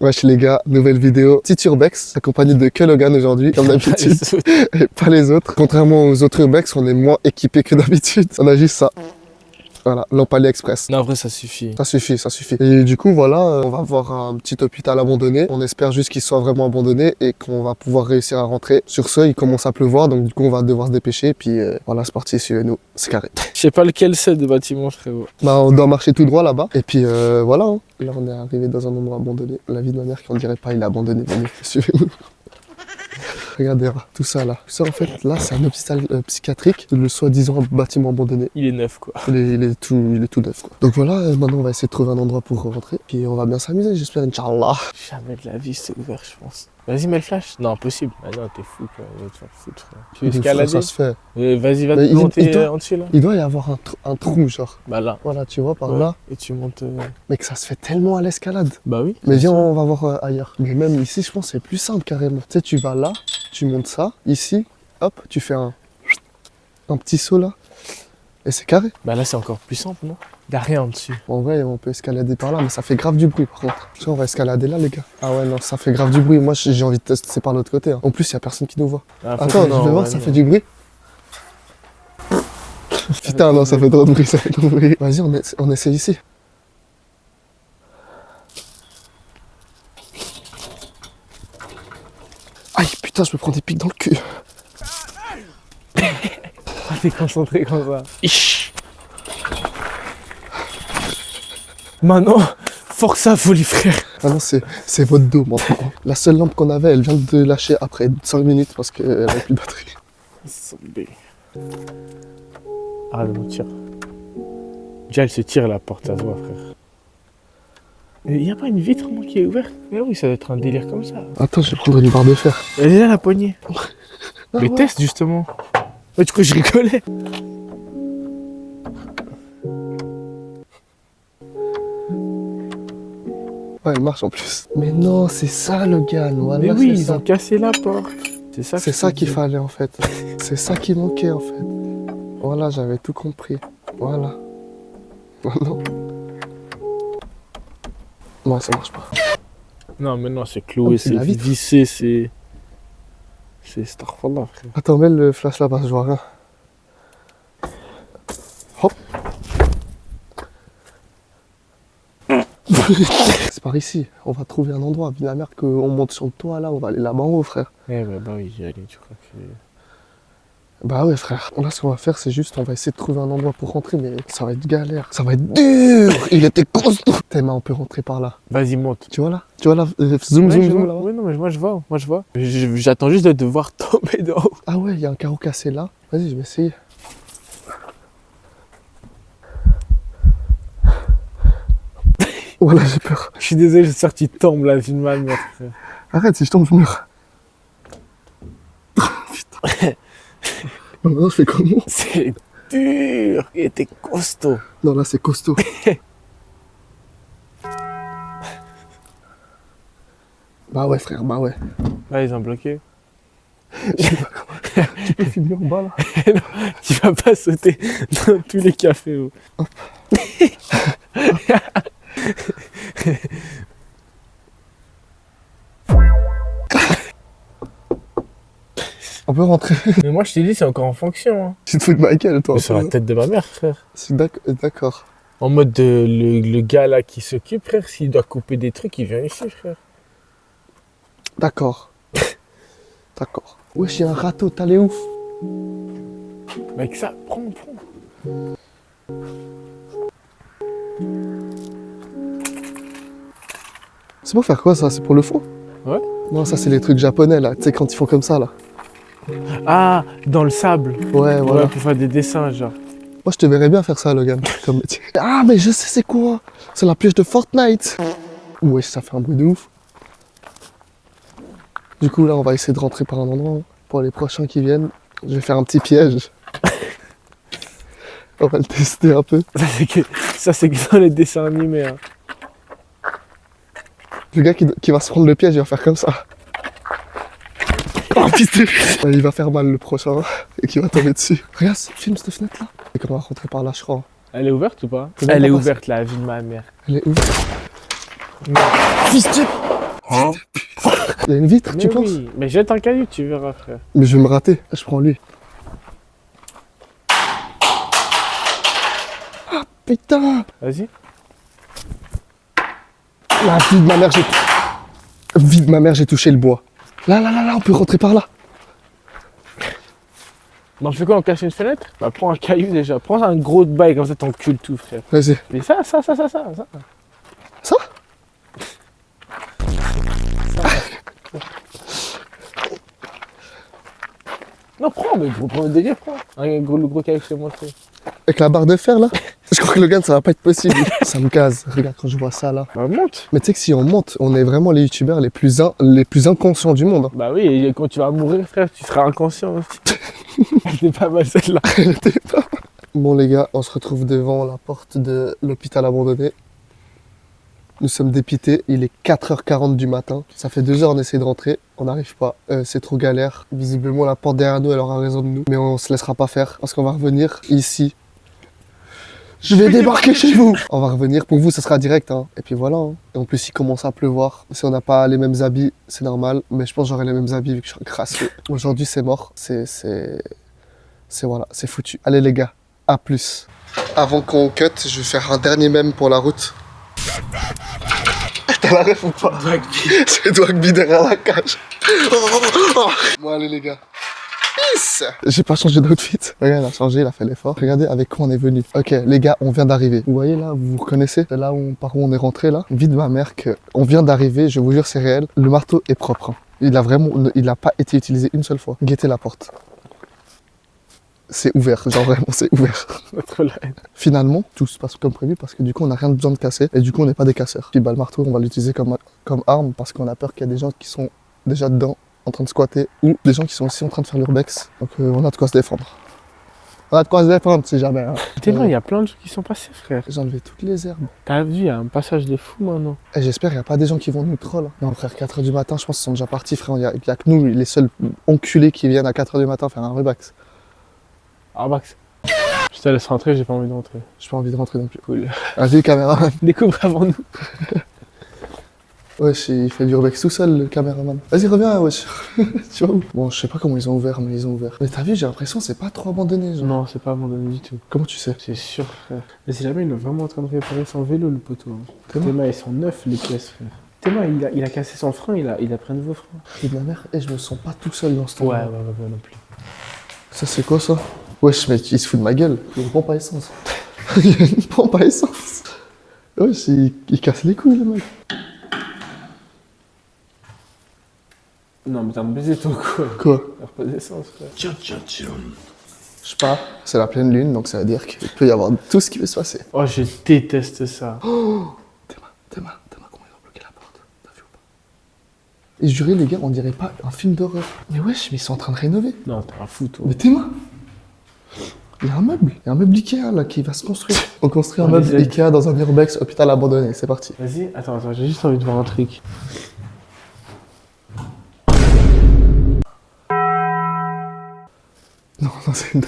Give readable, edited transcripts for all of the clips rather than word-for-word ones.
Wesh les gars, nouvelle vidéo. Petit urbex, accompagné de que Logan aujourd'hui, comme d'habitude. Et pas les autres. Contrairement aux autres urbex, on est moins équipés que d'habitude. On a juste ça. Voilà, lampe AliExpress. Non, en vrai, ça suffit. Ça suffit, ça suffit. Et du coup, voilà, on va voir un petit hôpital abandonné. On espère juste qu'il soit vraiment abandonné et qu'on va pouvoir réussir à rentrer. Sur ce, il commence à pleuvoir, donc du coup, on va devoir se dépêcher. Puis voilà, c'est parti, suivez-nous. C'est carré. Je sais pas lequel c'est de bâtiment, frérot. Bah, on doit marcher tout droit là-bas. Et puis voilà, hein. Là, on est arrivé dans un endroit abandonné. La vie de ma mère, qu'on dirait pas, il est abandonné. Venez, suivez-nous. Regardez, là, tout ça là. Tout ça, en fait, là, c'est un hôpital psychiatrique, le soi-disant bâtiment abandonné. Il est neuf, quoi. Il est tout neuf, quoi. Donc voilà, maintenant, on va essayer de trouver un endroit pour rentrer. Puis on va bien s'amuser, j'espère, Inch'Allah. Jamais de la vie, c'est ouvert, je pense. Vas-y, mets le flash. Non, impossible. Ah non, t'es fou, quoi. Il va te faire foutre, frère. Tu veux escalader? Ça se fait. Vas-y, va Mais te monter en dessus, là. Il doit y avoir un trou, genre. Bah là. Voilà, tu vois, par Ouais. là. Et tu montes... Mais que ça se fait tellement à l'escalade. Bah oui. Mais viens, on va voir ailleurs. Mais même ici, je pense que c'est plus simple, carrément. Tu sais, tu vas là, tu montes ça, ici, hop, tu fais un petit saut là. Et c'est carré. Bah là, c'est encore plus simple, non? Y'a rien en dessus. En vrai, on peut escalader par là, mais ça fait grave du bruit par contre. Tu vois, on va escalader là, les gars. Ah ouais, non, ça fait grave du bruit. Moi, j'ai envie de tester par l'autre côté. Hein. En plus, il y a personne qui nous voit. Ah, Attends, je vais voir, ça fait du bruit. Putain, non, ça fait trop de bruit, ça fait trop de bruit. Vas-y, on essaie ici. Aïe, putain, je me prends des pics dans le cul. Ah, t'es concentré comme ça. Maintenant, force à vous, les frères. Ah non, c'est votre dos maintenant. La seule lampe qu'on avait, elle vient de lâcher après 5 minutes parce qu'elle avait plus de batterie. Arrête de mentir. Déjà, elle se tire la porte à toi, frère. Il n'y a pas une vitre moi, qui est ouverte? Mais oui, ça doit être un délire comme ça. Attends, je vais prendre une barre de fer. Elle est là, la poignée. Ah, Mais ouais. teste, justement. Ouais, du coup, je rigolais. Ouais, elle marche en plus. Mais non, c'est ça, Logan. Voilà, Mais oui, c'est ils ça. ont cassé la porte. C'est ça, C'est ça qu'il fallait en fait. C'est ça qui manquait en fait. Voilà, j'avais tout compris. Voilà. Maintenant. Ouais, ça marche pas. Non, mais non, c'est Ah, cloué, mais c'est c'est la vitre. vissé, c'est. C'est Starfallah, frère. Attends, mets le flash là-bas, je vois rien. Hop. C'est par ici. On va trouver un endroit. Puis la merde qu'on monte sur le toit là, on va aller là-bas en haut, frère. Eh bah oui, j'y allais, tu crois que. Bah ouais, frère. Là, ce qu'on va faire, c'est juste, on va essayer de trouver un endroit pour rentrer, mais ça va être galère. Ça va être dur. Il était costaud. Tellement on peut rentrer par là. Vas-y, monte. Tu vois là? Tu vois là? Zoom, Ouais, zoom, je zoom vois. là-bas. Oui, non, mais moi je vois, moi je vois. J'attends juste de te voir tomber d'en haut. Ah ouais, il y a un carreau cassé là. Vas-y, je vais essayer. Voilà, j'ai peur. Je suis désolé, j'ai sorti tombe la vie de ma mère, frère. Arrête, si je tombe, je meurs. Putain. Non, je fais comment? C'est dur. Il était costaud. Non, là, c'est costaud. Bah ouais, frère, bah ouais. Là, ils ont bloqué. Tu peux filmer en bas là? Tu vas pas sauter dans tous les cafés. Oh. On peut rentrer. Mais moi, je t'ai dit, c'est encore en fonction. Hein. Tu te fous de ma gueule, toi. Mais sur la tête de ma mère, frère. C'est d'accord. En mode, le gars là qui s'occupe, frère, s'il doit couper des trucs, il vient ici, frère. D'accord. D'accord. Wesh, il y a un râteau, t'as les ouf. Mec, ça, prends. C'est pour faire quoi ça? C'est pour le fond? Ouais. Non, ça, c'est les trucs japonais là. Tu sais, quand ils font comme ça là. Ah, dans le sable. Ouais, voilà. Ouais, pour faire des dessins, genre. Moi, je te verrais bien faire ça, Logan, comme métier. Ah, mais je sais c'est quoi. C'est la pioche de Fortnite. Wesh, ça fait un bruit de ouf. Du coup, là, on va essayer de rentrer par un endroit. Pour les prochains qui viennent, je vais faire un petit piège. On va le tester un peu. Ça, c'est que dans les dessins animés. Hein. Le gars qui va se prendre le piège, il va faire comme ça. Oh putain. Il va faire mal le prochain et qui va tomber dessus. Regarde, filme cette fenêtre là. Et qu'on va rentrer par là, je crois. Elle est ouverte ou pas? C'est même Elle pas est passé. ouverte, la vie de ma mère. Elle est ouverte. Non. Fils de... Il y a une vitre, Mais tu penses? oui, mais jette un caillou, tu verras, frère. Mais je vais me rater. Je prends lui. Ah putain! Vas-y. La vie de ma mère, vie de ma mère, j'ai touché le bois. Là, on peut rentrer par là. Donc, je fais quoi, on casse une fenêtre? Bah, prends un caillou déjà. Prends un gros bail, comme ça, t'encules tout, frère. Vas-y. Mais ça. Ça? Non, prends, mais prends le délire, prends. Le gros caillou que je t'ai montré. Avec la barre de fer là? Je crois que Logan, ça va pas être possible. Ça me case. Regarde quand je vois ça là. Bah, monte. Mais tu sais que si on monte, on est vraiment les youtubeurs les plus inconscients du monde. Bah oui, et quand tu vas mourir, frère, tu seras inconscient aussi. Elle pas mal celle-là. Bon les gars, on se retrouve devant la porte de l'hôpital abandonné. Nous sommes dépités, il est 4h40 du matin. Ça fait 2 heures on essaie de rentrer, on n'arrive pas. C'est trop galère. Visiblement la porte derrière nous, elle aura raison de nous. Mais on se laissera pas faire parce qu'on va revenir ici. Je vais débarquer chez vous. On va revenir, pour vous ça sera direct. Hein. Et puis voilà. Hein. Et en plus il commence à pleuvoir. Si on n'a pas les mêmes habits, c'est normal. Mais je pense que j'aurai les mêmes habits vu que je suis crasseux. Aujourd'hui c'est mort. C'est voilà, c'est foutu. Allez les gars, à plus. Avant qu'on cut, je vais faire un dernier mème pour la route. T'as la ref ou pas? C'est Dwagby derrière la cage. Bon allez les gars. Peace. J'ai pas changé d'outfit. Regarde, il a changé, il a fait l'effort. Regardez avec quoi on est venu. Ok les gars, on vient d'arriver. Vous voyez là, vous reconnaissez? C'est là par où on est rentré là. Vie de ma mère que on vient d'arriver, je vous jure c'est réel. Le marteau est propre. Hein. Il a pas été utilisé une seule fois. Guettez la porte. C'est ouvert, genre vraiment c'est ouvert. Finalement, tout se passe comme prévu parce que du coup on n'a rien besoin de casser et du coup on n'est pas des casseurs. Puis bah, le marteau on va l'utiliser comme arme parce qu'on a peur qu'il y a des gens qui sont déjà dedans en train de squatter ou des gens qui sont aussi en train de faire l'urbex. Donc on a de quoi se défendre. On a de quoi se défendre si jamais. Hein. T'es là, il y a plein de gens qui sont passés, frère. J'ai enlevé toutes les herbes. T'as vu, il y a un passage de fou maintenant. Et j'espère qu'il n'y a pas des gens qui vont nous troll. Non frère, 4h du matin, je pense qu'ils sont déjà partis frère. Il y a que nous, les seuls enculés qui viennent à 4h du matin faire un urbex. Ah, Max. Je te laisse rentrer, j'ai pas envie de rentrer. J'ai pas envie de rentrer non plus. Cool. Vas-y, caméraman. Découvre avant nous. Wesh, il fait du urbex tout seul, le caméraman. Vas-y, reviens, wesh. Tu vois où? Bon, je sais pas comment ils ont ouvert, mais ils ont ouvert. Mais t'as vu, j'ai l'impression que c'est pas trop abandonné, genre. Non, c'est pas abandonné du tout. Comment tu sais? C'est sûr, frère. Mais si jamais il est vraiment en train de réparer son vélo, le poteau. Hein. Théma, Théma, ils sont neufs, les pièces, frère. Théma, il a cassé son frein, il a pris un nouveau frein. et de ma mère, et je me sens pas tout seul dans ce temps. Ouais, non plus. Ça, c'est quoi, ça? Wesh, mais il se fout de ma gueule. Il y a une pompe à essence. Il y a une pompe à essence. Wesh, il casse les couilles, le mec. Non, mais t'as un baiser toi, quoi. Quoi? T'as pas d'essence, frère. Je sais pas. C'est la pleine lune, donc ça veut dire qu'il peut y avoir tout ce qui peut se passer. Oh, je déteste ça. Théma, comment ils ont bloqué la porte? T'as vu ou pas? Et juré, les gars, on dirait pas un film d'horreur. Mais wesh, mais ils sont en train de rénover. Non, t'es un fou, toi. Mais Théma! Il y a un meuble. Il y a un meuble Ikea là qui va se construire. On construit un On meuble les aide. Ikea dans un urbex hôpital abandonné. C'est parti. Vas-y, attends, j'ai juste envie de voir un truc. Non, c'est une...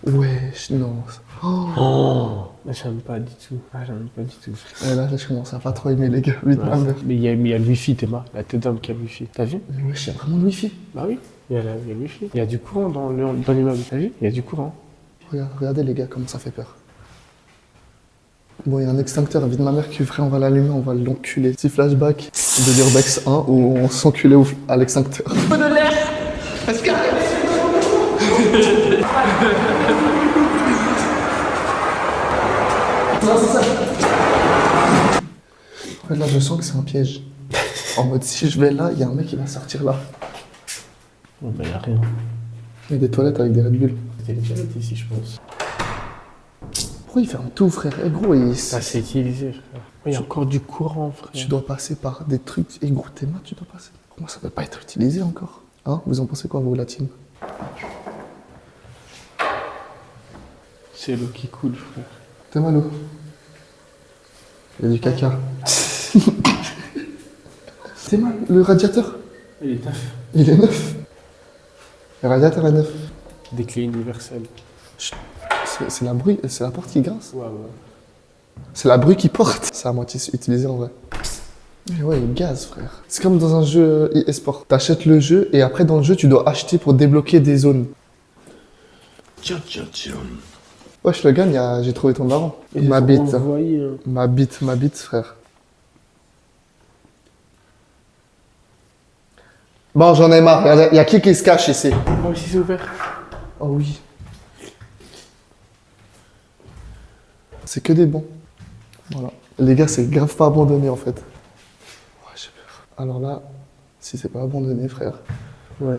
Wesh, non. Oh, j'aime pas du tout. Ah, j'aime pas du tout. Et là, je commence à pas trop aimer les gars. Vite, ma mère. Mais il y a le wifi, Théma. La tête d'homme qui a le wifi. T'as vu? Mais wesh, il y a vraiment le wifi. Bah oui, il y a le wifi. Il y a du courant dans l'immeuble. T'as vu? Il y a du courant. Regardez les gars, comment ça fait peur. Bon, il y a un extincteur, vite ma mère qui ferait, on va l'allumer, on va l'enculer. Petit flashback de l'Urbex 1 où on s'enculait à l'extincteur. De l'air. Non, c'est ça. En fait, là, je sens que c'est un piège. En mode, si je vais là, il y a un mec qui va sortir là. Oh, bah, y a rien. Il y a des toilettes avec des Red Bull. C'était les toilettes ici, je pense. Pourquoi il ferme tout, frère? Eh gros, Ça, c'est utilisé, frère. Il y a encore du courant, frère. tu dois passer par des trucs. Et gros, tes mains, tu dois passer. Comment ça peut pas être utilisé encore? Hein? Vous en pensez quoi, vous, la team? C'est l'eau qui coule, frère. T'es malo. Il y a du caca. T'es mal, le radiateur? Il est neuf. Il est neuf. Le radiateur est neuf. Des clés universelles. C'est la porte qui grince. Ouais. C'est la bru qui porte. C'est à moitié utilisé en vrai. Mais ouais, il gaz, frère. C'est comme dans un jeu e-sport. T'achètes le jeu et après dans le jeu, tu dois acheter pour débloquer des zones. Wesh, le gars, j'ai trouvé ton daron. Ma bite. Ma bite, frère. Bon, j'en ai marre. Il y a qui se cache ici? Moi aussi, c'est ouvert. Oh oui. C'est que des bons. Voilà. Les gars, c'est grave pas abandonné en fait. Ouais, j'ai peur. Alors là, si c'est pas abandonné, frère. Ouais.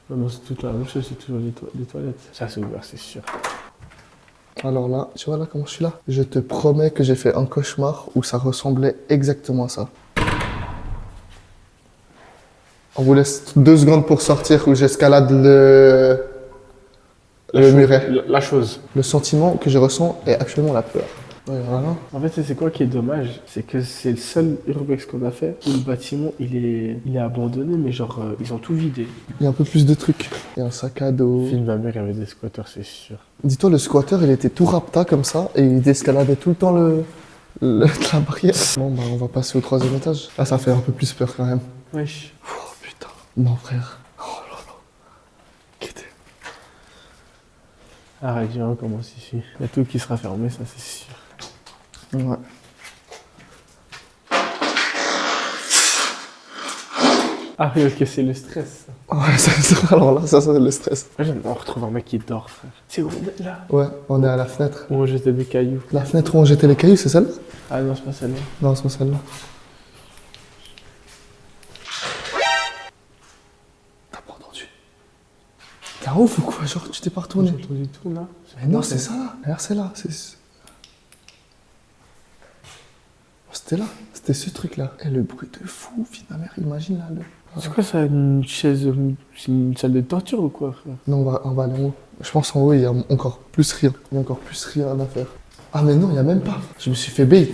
Non, c'est toute la même chose, c'est toujours les toilettes. Ça, c'est ouvert, c'est sûr. Alors là, tu vois là comment je suis là? Je te promets que j'ai fait un cauchemar où ça ressemblait exactement à ça. On vous laisse 2 secondes pour sortir où j'escalade le muret. La chose. Le sentiment que je ressens est actuellement la peur. Ouais, voilà. En fait, c'est quoi qui est dommage? C'est que c'est le seul urbex qu'on a fait où le bâtiment il est abandonné, mais genre ils ont tout vidé. Il y a un peu plus de trucs. Il y a un sac à dos. Fille de ma mère avait des squatteurs, c'est sûr. Dis-toi, le squatter, il était tout rapta comme ça et il escaladait tout le temps la barrière. Bon, bah, on va passer au 3e étage. Là, ça fait un peu plus peur quand même. Wesh. Oh putain. Non, frère. Oh là là. Quittez. Arrête, on commence ici. Il y a tout qui sera fermé, ça c'est sûr. Ouais. Ah oui, ok, c'est le stress. Ouais, alors là, ça c'est le stress. On retrouve un mec qui dort, frère. C'est où on est là? Ouais, on est à la fenêtre. Où on jetait des cailloux. La fenêtre où on jetait les cailloux, c'est celle-là? Ah non, c'est pas celle-là. Non, c'est pas celle-là. T'as pas entendu? T'es un ouf ou quoi? Genre, tu t'es pas retourné? J'ai entendu tout là. Mais non, c'est ça là. Regarde, c'est là. C'était là. C'était ce truc-là. Et le bruit de fou, fille de ma mère, imagine là. C'est quoi ça, une chaise, c'est une salle de torture ou quoi, frère? Non, on va aller en haut. Je pense en haut, il y a encore plus rien. Il y a encore plus rien à faire. Ah, mais non, il y a même pas. Je me suis fait bait.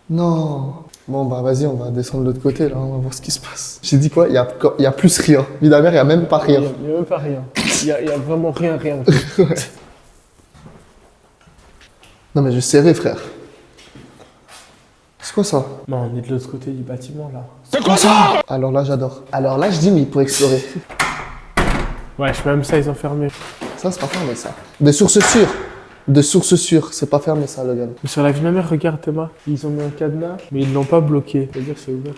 Non. Bon, bah vas-y, on va descendre de l'autre côté là, on va voir ce qui se passe. J'ai dit quoi? Il y a plus rien. Vie de ma mère, il y a même pas rien. Il y a même pas rien. Il y a vraiment rien. Ouais. Non, mais je serrais, frère. C'est quoi ça? Non, on est de l'autre côté du bâtiment là. C'est quoi ça? Alors là, j'adore. Alors là, je dis, mais pour explorer. Ouais, même ça, ils ont fermé. Ça, c'est pas fermé, ça. De sources sûres. De sources sûres. C'est pas fermé, ça, Logan. Mais sur la vie de ma mère, regarde, Thomas. Ils ont mis un cadenas, mais ils l'ont pas bloqué. C'est-à-dire que c'est ouvert.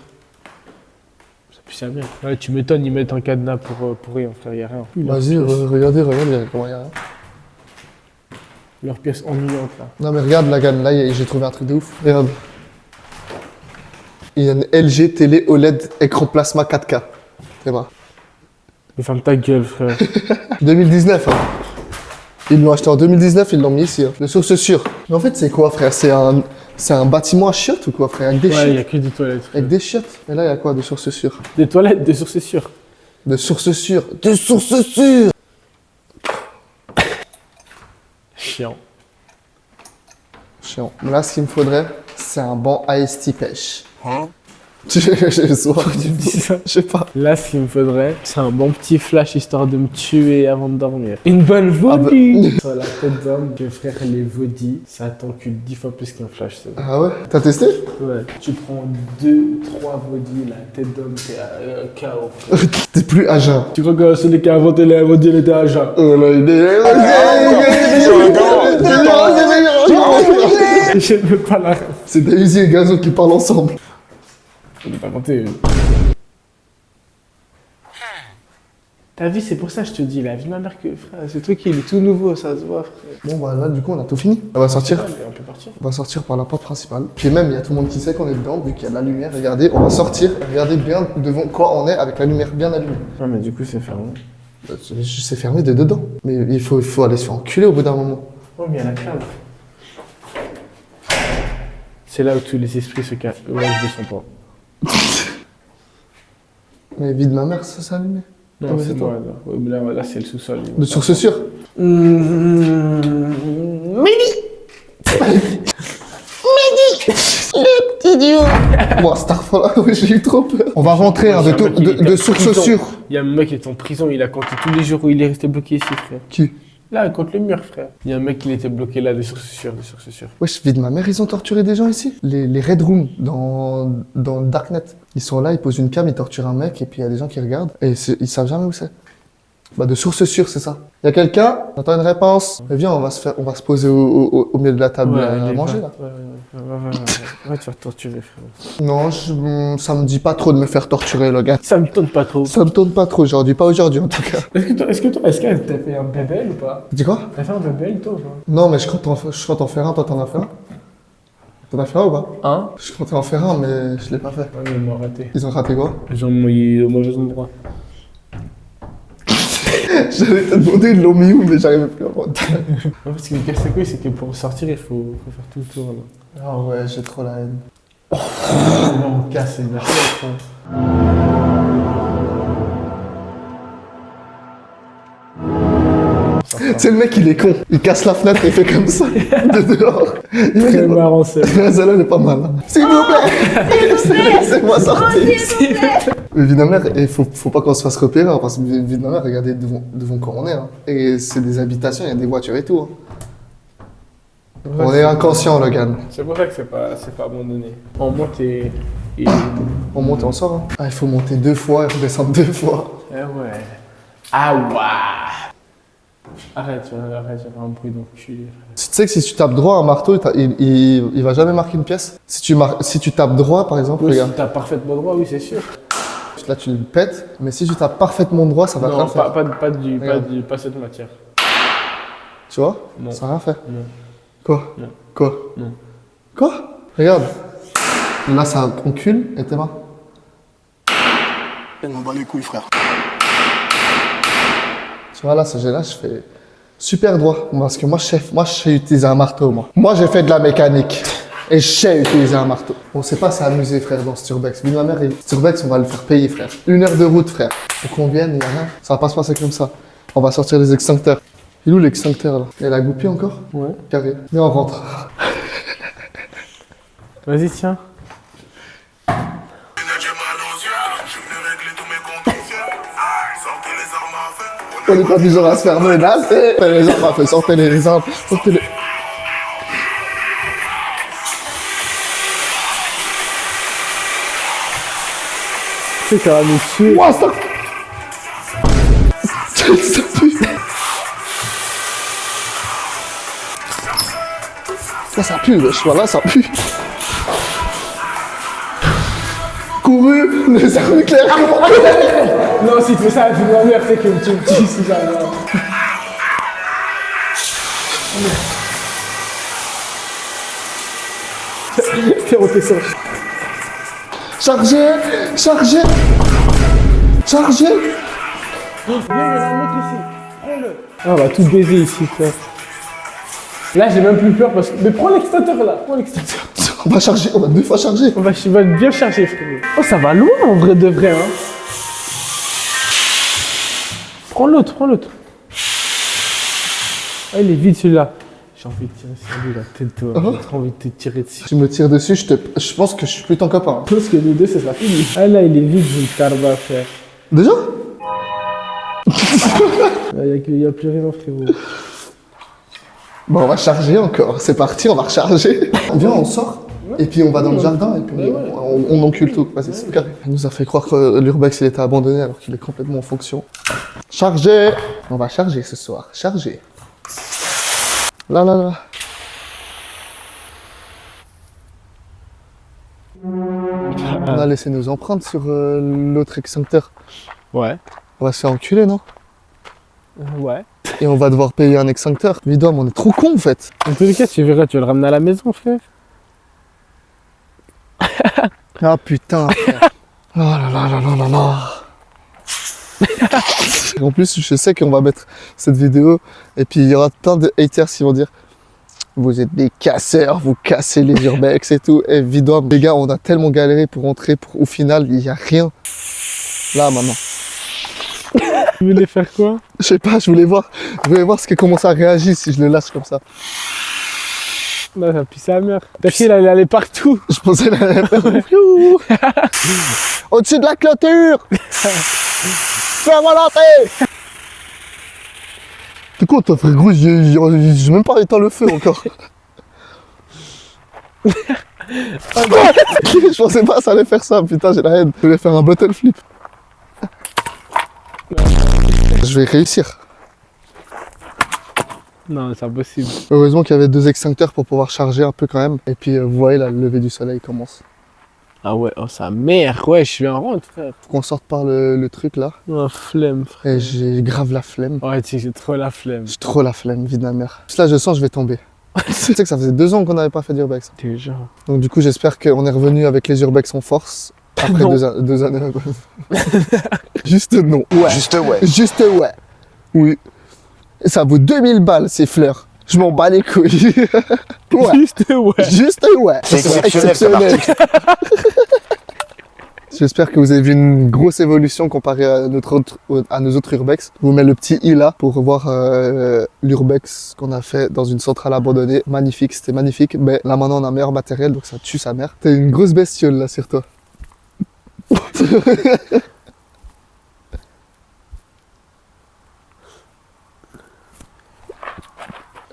Ça pue sa mère. Ouais, tu m'étonnes, ils mettent un cadenas pour rien, frère, y a rien. Vas-y, regardez comment il y a. Leur pièce ennuyante là. Non, mais regarde, Logan, là, j'ai trouvé un truc de ouf. Regarde. Il y a une LG télé OLED écran plasma 4K. C'est vrai. Mais ferme ta gueule, frère. 2019, hein. Ils l'ont acheté en 2019, ils l'ont mis ici. Hein. De source sûre. Mais en fait, c'est quoi, frère? C'est un bâtiment à chiottes ou quoi, frère? Avec des Ouais, chiottes. il y a que des toilettes. Frère. Avec des chiottes. Et là, il y a quoi de source sûre? Des toilettes, des sources sûres. De source sûre. De source sûre. Chiant. Chiant. Là, ce qu'il me faudrait, c'est un banc AST pêche. Hein? Je sois. Tu me dis ça? Je sais pas. Là, ce qu'il me faudrait, c'est un bon petit flash histoire de me tuer avant de dormir. Une bonne vaudie! Sur la tête d'homme, que frère, les vaudis, ça t'encule 10 fois plus qu'un flash. Ça. Ah ouais? T'as testé? Ouais. Tu prends 2-3 vaudis, la tête d'homme, t'es à KO. frère. T'es plus à jeun. Tu crois que celui qui a inventé les vaudis, il était à jeun? Je ne veux pas la rêve. C'est Daisy et Gazo qui parlent ensemble. Je ne pas compter. Ta vie, c'est pour ça que je te dis, la vie de ma mère, que frère, ce truc il est tout nouveau, ça se voit, frère. Bon bah là du coup on a tout fini. On va sortir. On peut partir. On va sortir par la porte principale. Puis même il y a tout le monde qui sait qu'on est dedans vu qu'il y a de la lumière. Regardez, on va sortir. Regardez bien devant quoi on est avec la lumière bien allumée. Ouais, mais du coup, c'est fermé. C'est fermé de dedans. Mais il faut aller se faire enculer au bout d'un moment. Oh, mais il y a la cave. C'est là où tous les esprits se cachent. Ouais, je descends pas. Mais vie de ma mère, ça s'est allumé. Non, mais c'est toi. moi, là. Ouais, mais là, c'est le sous-sol. De source sûre. Le petit duo. Bon, Starfall, oui, j'ai eu trop peur. On va rentrer hein, de source sûre. Il y a un mec qui est en prison, il a compté tous les jours où il est resté bloqué ici, frère. Qui? Là, contre le mur, frère. Il y a un mec qui était bloqué là, de sûr, c'est sûr. Wesh, vie de ma mère, ils ont torturé des gens ici. Les Red Room dans le Darknet. Ils sont là, ils posent une cam, ils torturent un mec et puis il y a des gens qui regardent et ils savent jamais où c'est. Bah de source sûre, c'est ça. Y a quelqu'un? J'entends une réponse. Eh bien, on va se poser au milieu de la table à manger là. Ouais, tu vas te torturer, frère. Non, ça me dit pas trop de me faire torturer, le gars. Ça me tente pas trop. Ça me tourne pas trop aujourd'hui, pas aujourd'hui en tout cas. Est-ce qu'elle t'a fait un bébel ou pas? Dis quoi? T'as fait un bébel, toi ou pas? Non, mais je compte en faire un, toi t'en as fait un? T'en as fait un ou pas? Hein? Je comptais en faire un, mais je l'ai pas fait. Ouais, mais ils m'ont raté. Ils ont raté quoi? Ils ont mis au mauvais endroit. J'allais te demander de l'ont mis où, mais j'arrivais plus à voir. En fait, ce qui me casse les couilles, c'est que pour sortir, il faut faire tout le tour, là. Ah ouais, j'ai trop la haine. On me casse les nerfs. C'est le mec, il est con. Il casse la fenêtre et il fait comme ça. De dehors. Très marrant, c'est. Celle-là, elle est pas mal. Hein. S'il vous plaît! Laissez-moi sortir! Mais vie de ma mère, il faut pas qu'on se fasse repérer, hein, parce que vie de ma mère, regardez devant quoi on est. Hein. Et c'est des habitations, il y a des voitures et tout. Hein. On est inconscient, Logan. C'est pour ça que c'est pas abandonné. On monte et... On monte et on sort. Hein. Ah, il faut monter 2 fois et redescendre 2 fois. Eh ouais. Ah ouais. Arrête, tu vas faire un bruit d'enculé. Tu sais que si tu tapes droit un marteau, il va jamais marquer une pièce. Si tu tapes droit, par exemple, Oui, regarde. si t'as parfaitement droit, oui, c'est sûr. Là, tu le pètes, mais si tu tapes parfaitement droit, ça va rien Non, faire. pas cette matière. Tu vois? Non. Ça va rien faire. Non. Quoi? Non. Quoi? Non. Quoi? Regarde. Là, ça encule et t'es là. On bat les couilles, frère. Tu vois, là, ce jet-là, je fais super droit. Parce que moi, je sais utiliser un marteau, moi. Moi, j'ai fait de la mécanique. Et je sais utiliser un marteau. On sait pas s'amuser, frère, dans Sturbex. Ma mère, Sturbex, on va le faire payer, frère. 1 heure de route, frère. Faut qu'on vienne, il y a rien. Ça va pas se passer comme ça. On va sortir les extincteurs. Il est où l'extincteur, là? Il y a la goupille encore? Ouais. Carré. Mais on rentre. Vas-y, tiens. On n'est pas du genre à se faire menacer. Sortez les armes à feu, sortez les armes. Sortez les... Tu sais qu'elle va nous tuer. Ouah, ça... ça pue. Ça pue, wesh, voilà, ça pue. Couru, les armes nucléaires. Non, si tu fais ça avec ma mère, c'est que tu me tues si ça va. Frérot, t'es ça. Chargez, chargez, chargez. Viens, il y a un mec ici. Prends-le. Ah, on va tout baiser ici, frère. Là, j'ai même plus peur parce que... Mais prends l'extincteur, là. Prends l'extincteur. On va charger, on va 2 fois charger. On va bien charger, frérot. Oh, ça va loin, en vrai de vrai, hein. Prends l'autre, prends l'autre. Ah, il est vide, celui-là. J'ai envie de tirer sur lui, la tête, toi. J'ai trop envie de te tirer dessus. Tu me tires dessus, je pense que je suis plus ton copain. Je pense que nous deux, c'est pas fini. Ah, là, il est vide, le carba, frère. Déjà? Il n'y a plus rien, frérot. Bon, on va charger encore. C'est parti, on va recharger. Viens, on sort. Et puis on va dans le jardin et puis on encule tout. Vas-y, c'est carré. Elle nous a fait croire que l'urbex il était abandonné alors qu'il est complètement en fonction. Charger. On va charger ce soir. Charger. Là, là, là. On a laissé nos empreintes sur l'autre extincteur. Ouais. On va se faire enculer, non? Ouais. Et on va devoir payer un extincteur. Vidom, on est trop cons en fait. En tous les cas, tu verras, tu vas le ramener à la maison, frère. Ah putain. Oh là là là là là là. En plus, je sais qu'on va mettre cette vidéo et puis il y aura plein de haters qui vont dire vous êtes des casseurs, vous cassez les urbex et tout. Et Vidom, les gars, on a tellement galéré pour rentrer, au final, il n'y a rien. Là, maintenant. Tu voulais faire quoi? Je sais pas, je voulais voir comment ça réagit si je le lâche comme ça. Là, ça pue sa mère. Ta fille, elle allait partout. Je pensais la au-dessus de la clôture. Fais volonté. T'es con, toi, frère gros, j'ai même pas éteint le feu encore. Je pensais pas que ça allait faire ça, putain, j'ai la haine. Je voulais faire un bottle flip. Je vais réussir. Non, c'est impossible. Heureusement qu'il y avait 2 extincteurs pour pouvoir charger un peu quand même. Et puis, vous voyez, là, le lever du soleil commence. Ah ouais, oh sa mère, ouais, je suis en rentre, frère. Faut qu'on sorte par le truc là. Oh, flemme, frère. Et j'ai grave la flemme. Ouais, tu sais, j'ai trop la flemme. J'ai trop la flemme, vie de ma mère. Là, je sens que je vais tomber. Tu sais que ça faisait 2 ans qu'on n'avait pas fait d'urbex. Déjà. Donc du coup, j'espère qu'on est revenu avec les urbex en force. Après Non. 2 années. Juste non. Ouais. Juste ouais. Juste ouais. Oui. Et ça vaut 2000 balles, ces fleurs. Je m'en bats les couilles. Ouais. Juste, ouais. Juste ouais. C'est exceptionnel, cet J'espère que vous avez vu une grosse évolution comparée à, nos autres urbex. Je vous mets le petit i là pour voir l'urbex qu'on a fait dans une centrale abandonnée. Magnifique, c'était magnifique. Mais là maintenant on a un meilleur matériel donc ça tue sa mère. T'as une grosse bestiole là sur toi.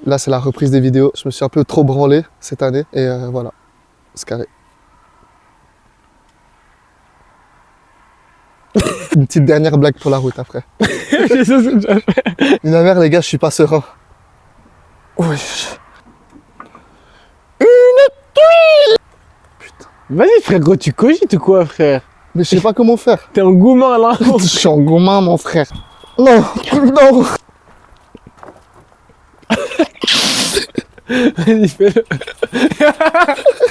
Là c'est la reprise des vidéos. Je me suis un peu trop branlé cette année et voilà, c'est carré. Une petite dernière blague pour la route après. J'ai ça, c'est déjà fait. Une mère les gars, je suis pas serein. Oui. Vas-y, frère, gros, tu cogites ou quoi, frère? Mais je sais pas comment faire. T'es un gourmand, là. Je suis en gourmand mon frère. Non, non. Vas-y, fais-le.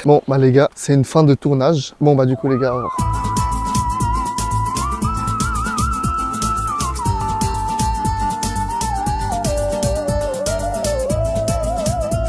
Bon bah les gars, c'est une fin de tournage. Bon bah du coup les gars, au revoir.